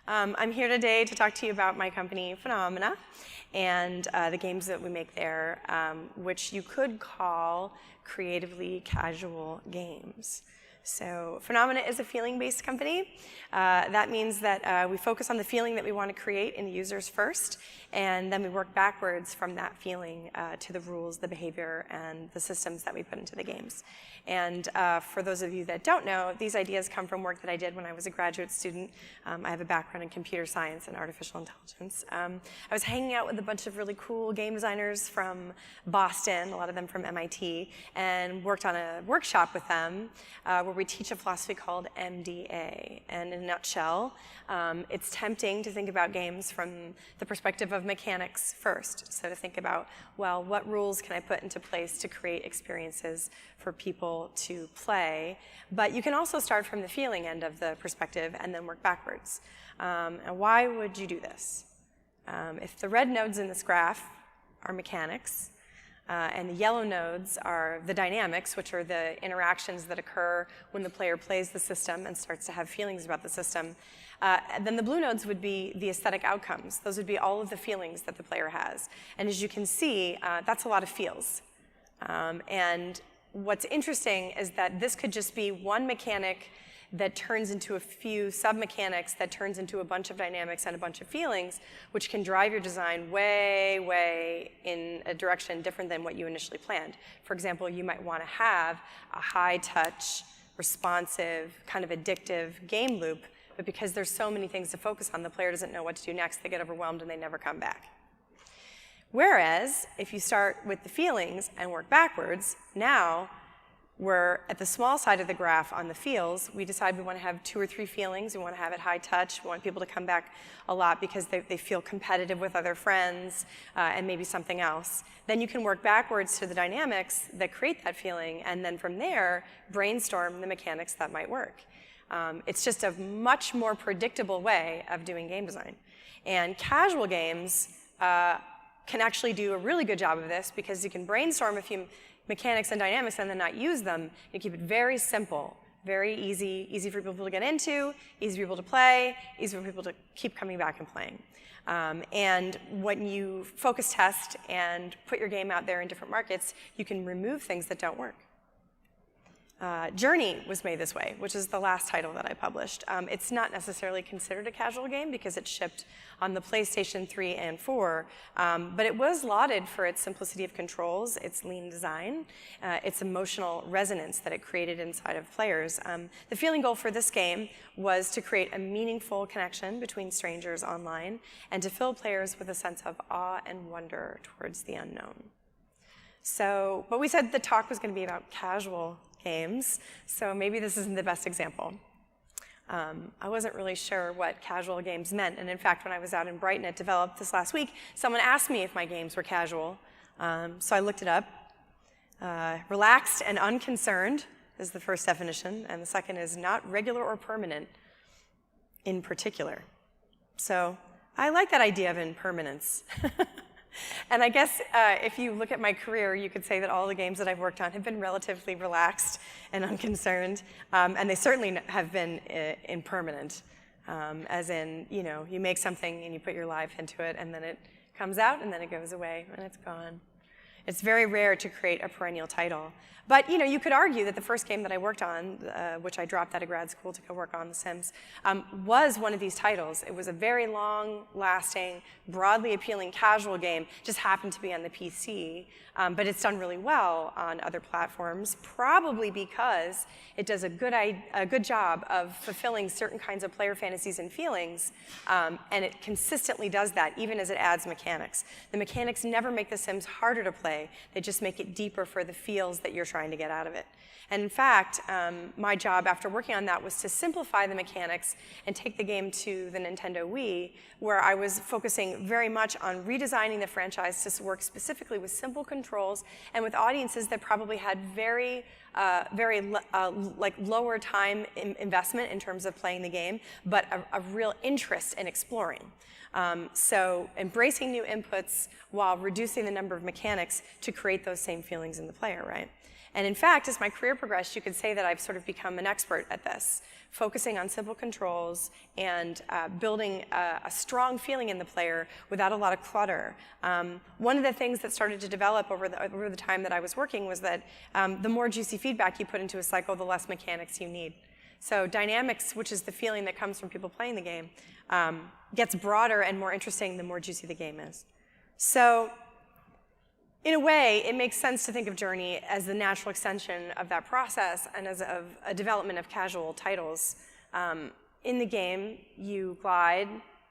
I'm here today to talk to you about my company, Funomena, and the games that we make there, which you could call creatively casual games. So Funomena is a feeling-based company. That means that we focus on the feeling that we want to create in the users first, and then we work backwards from that feeling to the rules, the behavior, and the systems that we put into the games. And for those of you that don't know, these ideas come from work that I did when I was a graduate student. I have a background in computer science and artificial intelligence. I was hanging out with a bunch of really cool game designers from Boston, a lot of them from MIT, and worked on a workshop with them where we teach a philosophy called MDA. And in a nutshell, it's tempting to think about games from the perspective of mechanics first. So to think about, well, what rules can I put into place to create experiences for people to play? But you can also start from the feeling end of the perspective and then work backwards. And why would you do this? If the red nodes in this graph are mechanics, and the yellow nodes are the dynamics, which are the interactions that occur when the player plays the system and starts to have feelings about the system. Then the blue nodes would be the aesthetic outcomes. Those would be all of the feelings that the player has. And as you can see, that's a lot of feels. And what's interesting is that this could just be one mechanic that turns into a few sub-mechanics that turns into a bunch of dynamics and a bunch of feelings, which can drive your design way, way in a direction different than what you initially planned. For example, you might want to have a high-touch, responsive, kind of addictive game loop, but because there's so many things to focus on, the player doesn't know what to do next, they get overwhelmed and they never come back. Whereas, if you start with the feelings and work backwards, now we're at the small side of the graph on the feels. We decide we want to have 2 or 3 feelings. We want to have it high touch. We want people to come back a lot because they feel competitive with other friends and maybe something else. Then you can work backwards to the dynamics that create that feeling, and then from there, brainstorm the mechanics that might work. It's just a much more predictable way of doing game design. And casual games can actually do a really good job of this because you can brainstorm a few mechanics and dynamics and then not use them. You keep it very simple, very easy for people to get into, easy for people to play, easy for people to keep coming back and playing. And when you focus test and put your game out there in different markets, you can remove things that don't work. Journey was made this way, which is the last title that I published. It's not necessarily considered a casual game because it shipped on the PlayStation 3 and 4, but it was lauded for its simplicity of controls, its lean design, its emotional resonance that it created inside of players. The feeling goal for this game was to create a meaningful connection between strangers online and to fill players with a sense of awe and wonder towards the unknown. So, but we said the talk was going to be about casual games, so maybe this isn't the best example. I wasn't really sure what casual games meant, and in fact, when I was out in Brighton at Develop this last week, someone asked me if my games were casual, so I looked it up. Relaxed and unconcerned is the first definition, and the second is not regular or permanent in particular. So I like that idea of impermanence. And I guess if you look at my career, you could say that all the games that I've worked on have been relatively relaxed and unconcerned, and they certainly have been impermanent, as in, you make something and you put your life into it, and then it comes out, and then it goes away, and it's gone. It's very rare to create a perennial title. But you could argue that the first game that I worked on, which I dropped out of grad school to go work on The Sims, was one of these titles. It was a very long-lasting, broadly appealing casual game, just happened to be on the PC, but it's done really well on other platforms, probably because it does a good job of fulfilling certain kinds of player fantasies and feelings, and it consistently does that, even as it adds mechanics. The mechanics never make The Sims harder to play. They just make it deeper for the feels that you're trying to get out of it. And in fact, my job after working on that was to simplify the mechanics and take the game to the Nintendo Wii, where I was focusing very much on redesigning the franchise to work specifically with simple controls and with audiences that probably had very lower time investment in terms of playing the game, but a real interest in exploring. So embracing new inputs while reducing the number of mechanics to create those same feelings in the player, right? And in fact, as my career progressed, you could say that I've sort of become an expert at this, focusing on simple controls and building a strong feeling in the player without a lot of clutter. One of the things that started to develop over the time that I was working was that the more juicy feedback you put into a cycle, the less mechanics you need. So dynamics, which is the feeling that comes from people playing the game, gets broader and more interesting the more juicy the game is. So in a way, it makes sense to think of Journey as the natural extension of that process and as a development of casual titles. In the game, you glide,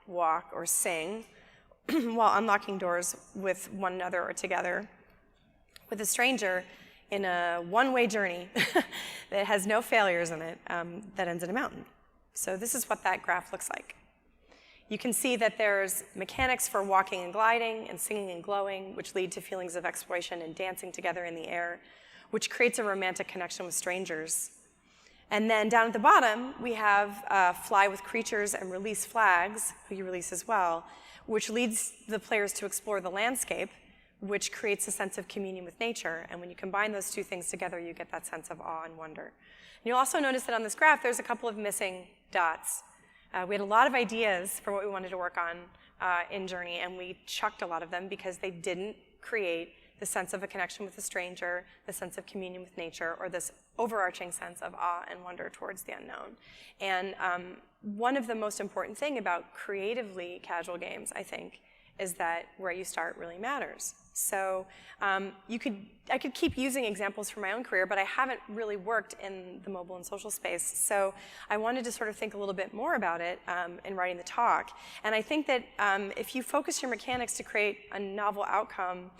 walk, or sing while unlocking doors with one another or together with a stranger in a one-way journey that has no failures in it that ends in a mountain. So this is what that graph looks like. You can see that there's mechanics for walking and gliding and singing and glowing, which lead to feelings of exploration and dancing together in the air, which creates a romantic connection with strangers. And then down at the bottom, we have fly with creatures and release flags, who you release as well, which leads the players to explore the landscape, which creates a sense of communion with nature. And when you combine those two things together, you get that sense of awe and wonder. And you'll also notice that on this graph, there's a couple of missing dots. We had a lot of ideas for what we wanted to work on in Journey, and we chucked a lot of them because they didn't create the sense of a connection with a stranger, the sense of communion with nature, or this overarching sense of awe and wonder towards the unknown. And one of the most important thing about creatively casual games, I think, is that where you start really matters. So I could keep using examples from my own career, but I haven't really worked in the mobile and social space. So I wanted to sort of think a little bit more about it in writing the talk. And I think that if you focus your mechanics to create a novel outcome,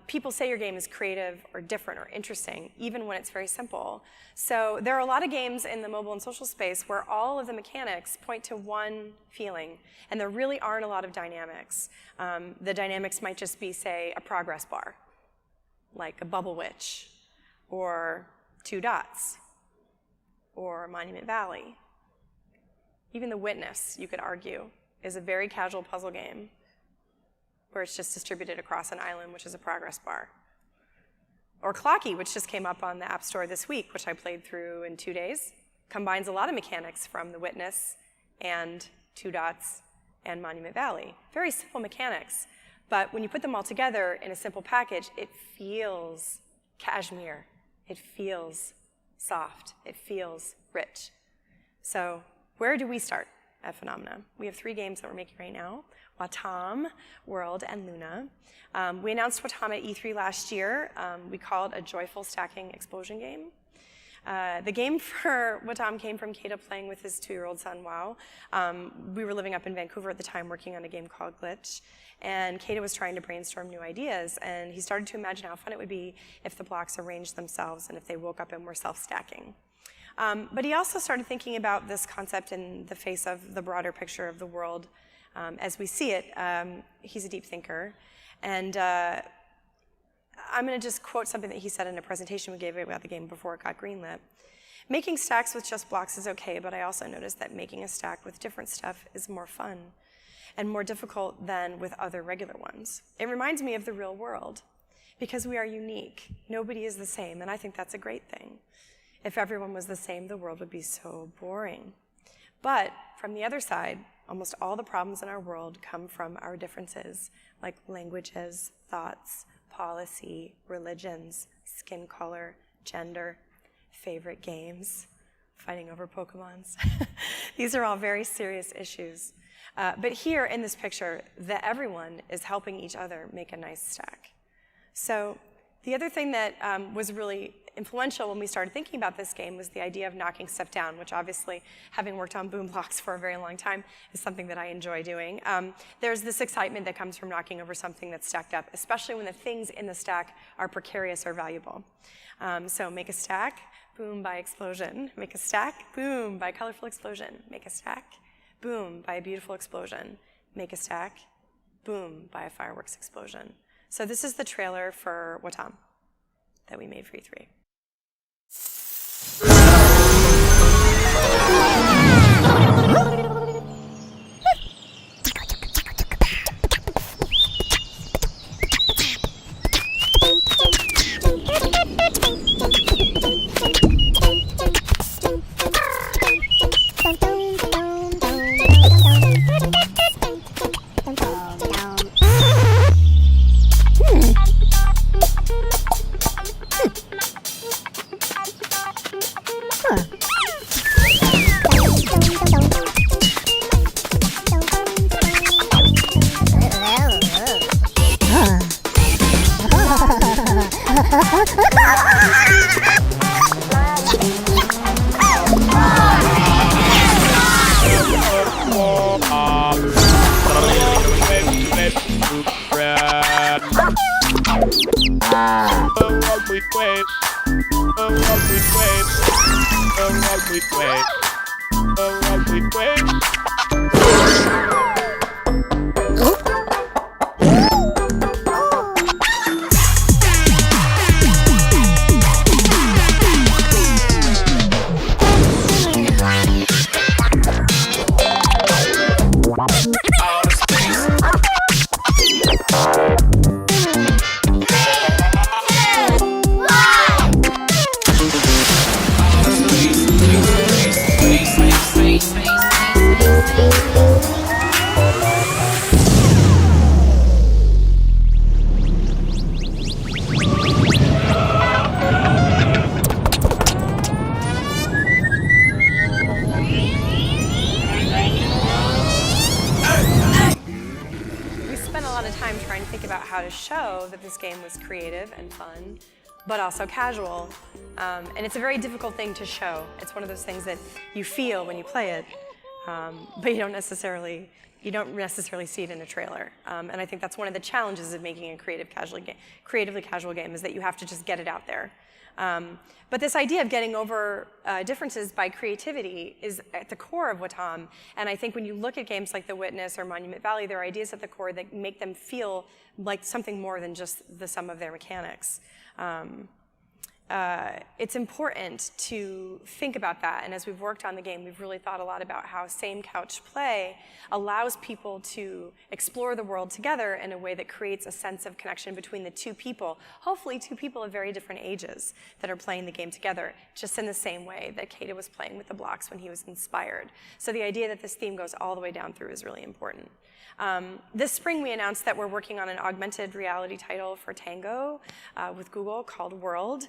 people say your game is creative or different or interesting, even when it's very simple. So there are a lot of games in the mobile and social space where all of the mechanics point to one feeling, and there really aren't a lot of dynamics. The dynamics might just be, say, a progress bar, like a bubble witch, or 2 dots, or Monument Valley. Even The Witness, you could argue, is a very casual puzzle game where it's just distributed across an island, which is a progress bar. Or Clocky, which just came up on the App Store this week, which I played through in 2 days, combines a lot of mechanics from The Witness and 2 dots and Monument Valley. Very simple mechanics, but when you put them all together in a simple package, it feels cashmere. It feels soft. It feels rich. So where do we start at Funomena? We have 3 games that we're making right now: Watam, World, and Luna. We announced Watam at E3 last year. We call it a joyful stacking explosion game. The game for Watam came from Kata playing with his 2-year-old son, Wow. We were living up in Vancouver at the time working on a game called Glitch, and Kata was trying to brainstorm new ideas, and he started to imagine how fun it would be if the blocks arranged themselves and if they woke up and were self-stacking. But he also started thinking about this concept in the face of the broader picture of the world as we see it. He's a deep thinker. And I'm going to just quote something that he said in a presentation we gave about the game before it got greenlit. Making stacks with just blocks is okay, but I also noticed that making a stack with different stuff is more fun and more difficult than with other regular ones. It reminds me of the real world because we are unique. Nobody is the same, and I think that's a great thing. If everyone was the same, the world would be so boring. But from the other side, almost all the problems in our world come from our differences, like languages, thoughts, policy, religions, skin color, gender, favorite games, fighting over Pokemons. These are all very serious issues. But here in this picture, the everyone is helping each other make a nice stack. So the other thing that was really influential when we started thinking about this game was the idea of knocking stuff down, which obviously, having worked on boom blocks for a very long time, is something that I enjoy doing. There's this excitement that comes from knocking over something that's stacked up, especially when the things in the stack are precarious or valuable. So make a stack, boom, by explosion. Make a stack, boom, by colorful explosion. Make a stack, boom, by a beautiful explosion. Make a stack, boom, by a fireworks explosion. So this is the trailer for Watam that we made for E3. waves, along with waves, along with waves, along with waves. Trying to think about how to show that this game was creative and fun, but also casual. And it's a very difficult thing to show. It's one of those things that you feel when you play it, but you don't necessarily see it in a trailer. And I think that's one of the challenges of making a creatively casual game is that you have to just get it out there. But this idea of getting over differences by creativity is at the core of Watam. And I think when you look at games like The Witness or Monument Valley, there are ideas at the core that make them feel like something more than just the sum of their mechanics. It's important to think about that, and as we've worked on the game, we've really thought a lot about how same couch play allows people to explore the world together in a way that creates a sense of connection between the two people, hopefully two people of very different ages that are playing the game together, just in the same way that Keita was playing with the blocks when he was inspired. So the idea that this theme goes all the way down through is really important. This spring we announced that we're working on an augmented reality title for Tango with Google called World,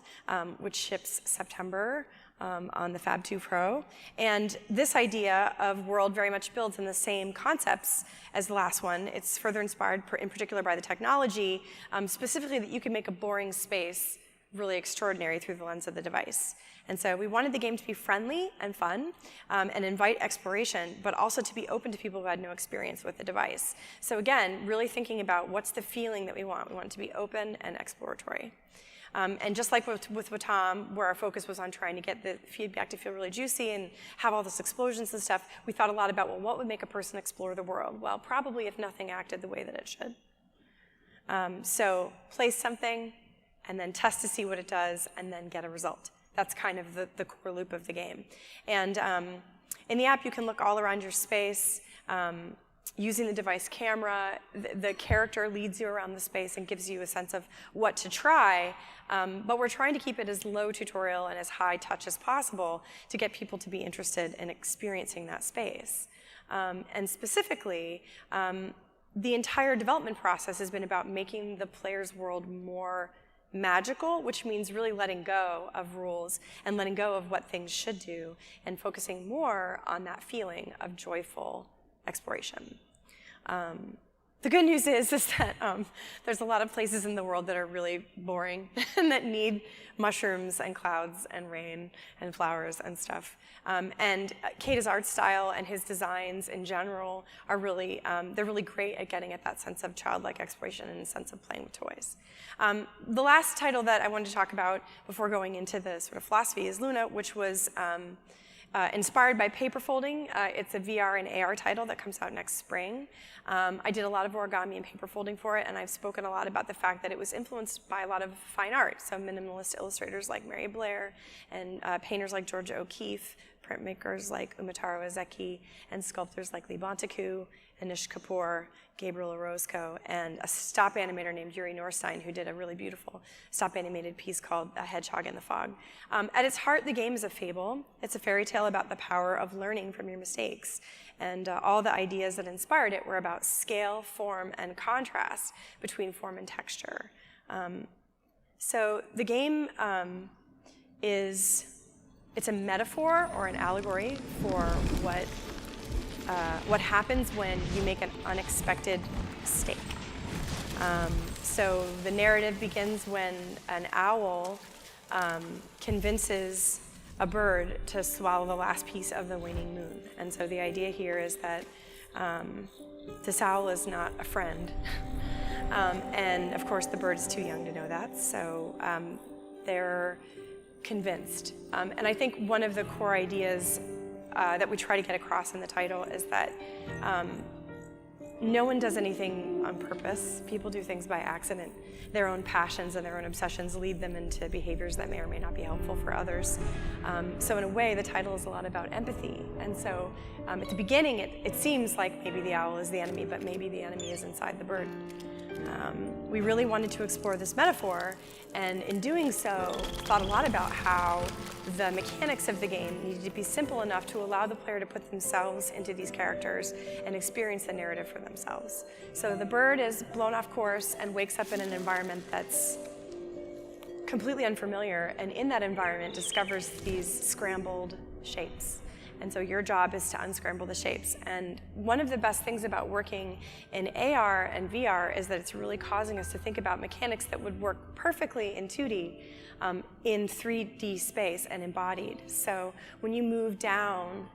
which ships September on the Fab 2 Pro. And this idea of World very much builds in the same concepts as the last one. It's further inspired in particular by the technology, specifically that you can make a boring space really extraordinary through the lens of the device. And so we wanted the game to be friendly and fun and invite exploration, but also to be open to people who had no experience with the device. So again, really thinking about what's the feeling that we want. We want it to be open and exploratory. And just like with Watam, where our focus was on trying to get the feedback to feel really juicy and have all this explosions and stuff, we thought a lot about, well, what would make a person explore the world? Well, probably if nothing acted the way that it should. So place something, and then test to see what it does, and then get a result. That's kind of the core loop of the game. And in the app, you can look all around your space. Using the device camera, the character leads you around the space and gives you a sense of what to try. But we're trying to keep it as low tutorial and as high touch as possible to get people to be interested in experiencing that space. And specifically, the entire development process has been about making the player's world more magical, which means really letting go of rules and letting go of what things should do and focusing more on that feeling of joyful exploration. The good news is that there's a lot of places in the world that are really boring and that need mushrooms and clouds and rain and flowers and stuff. And Keita's art style and his designs in general are really, they're really great at getting at that sense of childlike exploration and a sense of playing with toys. The last title that I wanted to talk about before going into the sort of philosophy is Luna, which was inspired by paper folding. It's a VR and AR title that comes out next spring. I did a lot of origami and paper folding for it, and I've spoken a lot about the fact that it was influenced by a lot of fine art, so minimalist illustrators like Mary Blair, and painters like Georgia O'Keeffe, printmakers like Umataro Ezeki, and sculptors like Lee Bonteku, Anish Kapoor, Gabriel Orozco, and a stop animator named Yuri Norstein, who did a really beautiful stop animated piece called A Hedgehog in the Fog. At its heart, the game is a fable. It's a fairy tale about the power of learning from your mistakes. And all the ideas that inspired it were about scale, form, and contrast between form and texture. So the game it's a metaphor or an allegory for what happens when you make an unexpected mistake. So the narrative begins when an owl convinces a bird to swallow the last piece of the waning moon. And so the idea here is that this owl is not a friend. And of course, the bird is too young to know that. So they're convinced. And I think one of the core ideas that we try to get across in the title is that no one does anything on purpose. People do things by accident. Their own passions and their own obsessions lead them into behaviors that may or may not be helpful for others. So in a way, the title is a lot about empathy. And so at the beginning, it seems like maybe the owl is the enemy, but maybe the enemy is inside the bird. We really wanted to explore this metaphor, and in doing so, thought a lot about how the mechanics of the game needed to be simple enough to allow the player to put themselves into these characters and experience the narrative for themselves. So the bird is blown off course and wakes up in an environment that's completely unfamiliar, and in that environment discovers these scrambled shapes. And so your job is to unscramble the shapes. And one of the best things about working in AR and VR is that it's really causing us to think about mechanics that would work perfectly in 2D, in 3D space and embodied. So when you move down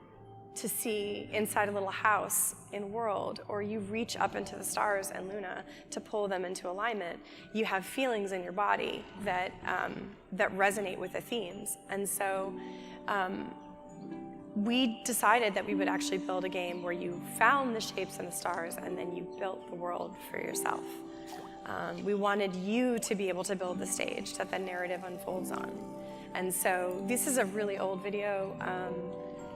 to see inside a little house in World, or you reach up into the stars and Luna to pull them into alignment, you have feelings in your body that, that resonate with the themes. And so, we decided that we would actually build a game where you found the shapes in the stars and then you built the world for yourself. We wanted you to be able to build the stage that the narrative unfolds on. And so this is a really old video.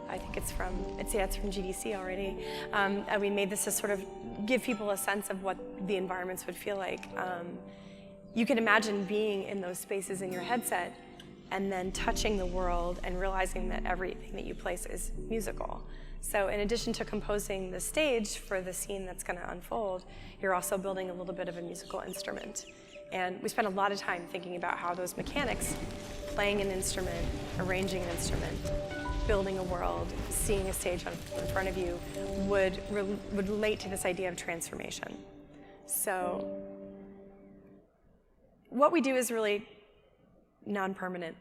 I think it's from GDC already. And we made this to sort of give people a sense of what the environments would feel like. You can imagine being in those spaces in your headset and then touching the world and realizing that everything that you place is musical. So in addition to composing the stage for the scene that's going to unfold, you're also building a little bit of a musical instrument. And we spent a lot of time thinking about how those mechanics, playing an instrument, arranging an instrument, building a world, seeing a stage in front of you, would relate to this idea of transformation. So what we do is really non-permanent.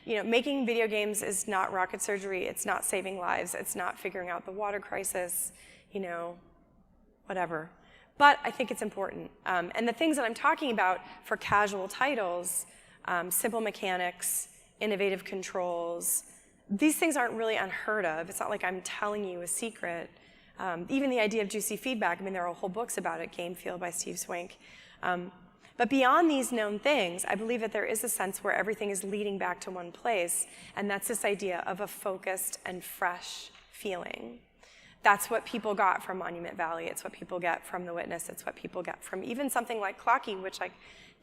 You know, making video games is not rocket surgery. It's not saving lives. It's not figuring out the water crisis, you know, whatever. But I think it's important. And the things that I'm talking about for casual titles, simple mechanics, innovative controls, these things aren't really unheard of. It's not like I'm telling you a secret. Even the idea of juicy feedback, I mean, there are whole books about it, Game Feel by Steve Swink. But beyond these known things, I believe that there is a sense where everything is leading back to one place, and that's this idea of a focused and fresh feeling. That's what people got from Monument Valley. It's what people get from The Witness. It's what people get from even something like Clocky, which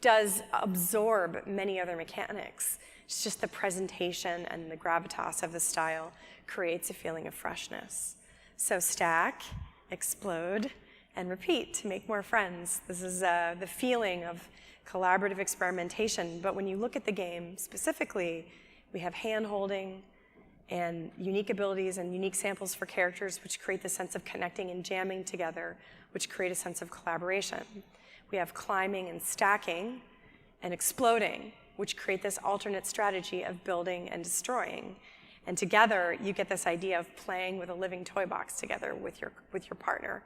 does absorb many other mechanics. It's just the presentation and the gravitas of the style creates a feeling of freshness. So stack, explode, and repeat to make more friends. This is the feeling of collaborative experimentation. But when you look at the game specifically, we have hand-holding and unique abilities and unique samples for characters, which create the sense of connecting and jamming together, which create a sense of collaboration. We have climbing and stacking and exploding, which create this alternate strategy of building and destroying. And together, you get this idea of playing with a living toy box together with your partner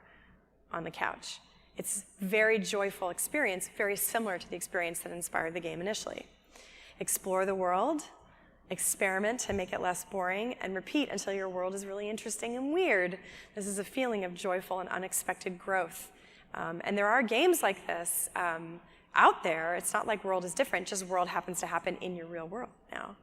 on the couch. It's a very joyful experience, very similar to the experience that inspired the game initially. Explore the world, experiment to make it less boring, and repeat until your world is really interesting and weird. This is a feeling of joyful and unexpected growth. And there are games like this out there. It's not like World is different, just World happens to happen in your real world now.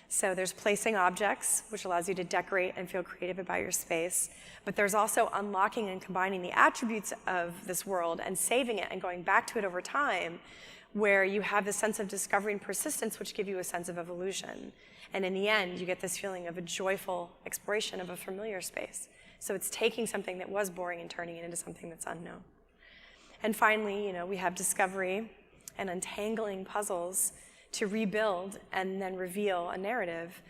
So there's placing objects, which allows you to decorate and feel creative about your space. But there's also unlocking and combining the attributes of this world and saving it and going back to it over time, where you have this sense of discovery and persistence, which give you a sense of evolution. And in the end, you get this feeling of a joyful exploration of a familiar space. So it's taking something that was boring and turning it into something that's unknown. And finally, you know, we have discovery and untangling puzzles to rebuild and then reveal a narrative,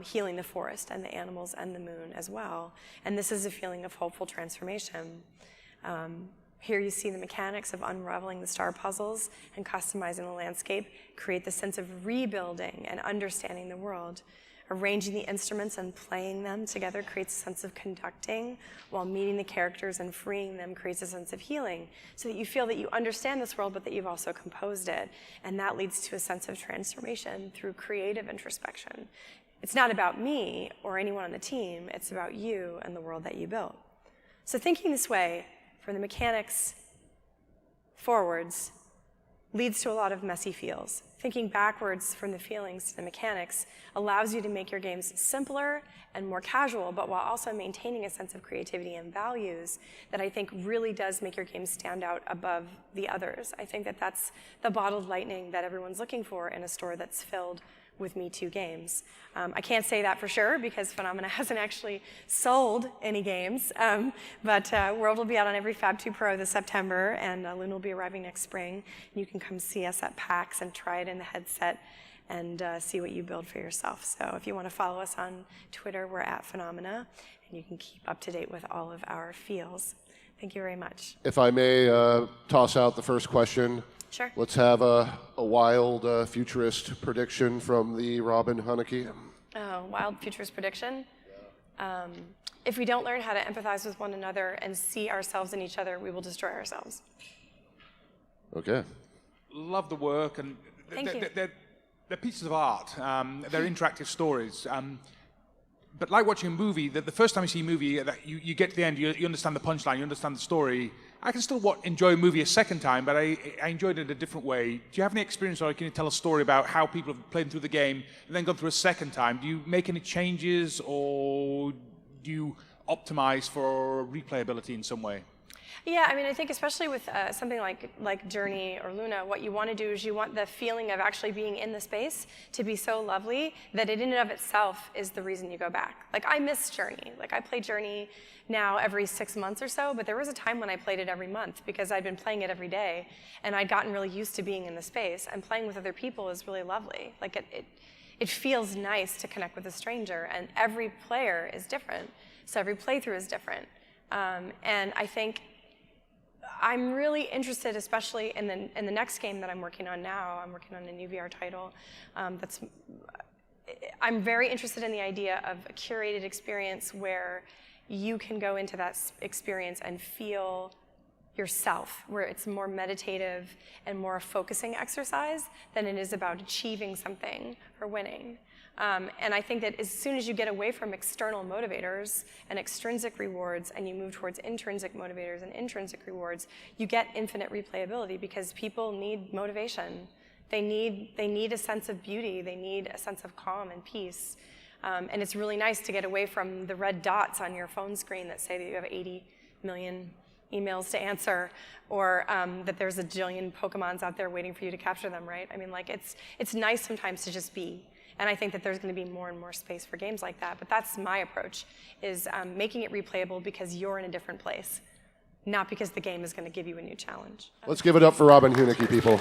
healing the forest and the animals and the moon as well. And this is a feeling of hopeful transformation. Here you see the mechanics of unraveling the star puzzles and customizing the landscape create the sense of rebuilding and understanding the world. Arranging the instruments and playing them together creates a sense of conducting, while meeting the characters and freeing them creates a sense of healing, so that you feel that you understand this world, but that you've also composed it. And that leads to a sense of transformation through creative introspection. It's not about me or anyone on the team, it's about you and the world that you built. So thinking this way, from the mechanics forwards, leads to a lot of messy feels. Thinking backwards from the feelings to the mechanics allows you to make your games simpler and more casual, but while also maintaining a sense of creativity and values that I think really does make your games stand out above the others. I think that that's the bottled lightning that everyone's looking for in a store that's filled with Me Too games. I can't say that for sure because Funomena hasn't actually sold any games, but World will be out on every Fab 2 Pro this September, and Loon will be arriving next spring. You can come see us at PAX and try it in the headset and see what you build for yourself. So if you want to follow us on Twitter, we're at Funomena, and you can keep up to date with all of our feels. Thank you very much. If I may toss out the first question. Sure. Let's have a wild futurist prediction from the Robin Hunicke. Oh, wild futurist prediction? If we don't learn how to empathize with one another and see ourselves in each other, we will destroy ourselves. Okay. Love the work, and they're pieces of art. They're interactive stories. But like watching a movie, the first time you see a movie, you get to the end, you understand the punchline, you understand the story. I can still enjoy a movie a second time, but I enjoyed it a different way. Do you have any experience, or can you tell a story about how people have played through the game and then gone through a second time? Do you make any changes, or do you optimize for replayability in some way? Yeah, I mean, I think especially with something like Journey or Luna, what you want to do is you want the feeling of actually being in the space to be so lovely that it in and of itself is the reason you go back. Like, I miss Journey. Like, I play Journey now every 6 months or so, but there was a time when I played it every month because I'd been playing it every day, and I'd gotten really used to being in the space, and playing with other people is really lovely. Like, it feels nice to connect with a stranger, and every player is different, so every playthrough is different. And I think I'm really interested, especially in the next game that I'm working on now. I'm working on a new VR title. I'm very interested in the idea of a curated experience where you can go into that experience and feel yourself, where it's more meditative and more a focusing exercise than it is about achieving something or winning. And I think that as soon as you get away from external motivators and extrinsic rewards and you move towards intrinsic motivators and intrinsic rewards, you get infinite replayability because people need motivation. They need a sense of beauty. They need a sense of calm and peace. And it's really nice to get away from the red dots on your phone screen that say that you have 80 million emails to answer, or that there's a jillion Pokemons out there waiting for you to capture them, right? I mean, like, it's nice sometimes to just be. And I think that there's going to be more and more space for games like that. But that's my approach, is making it replayable because you're in a different place, not because the game is going to give you a new challenge. Let's give it up for Robin Hunicke, people.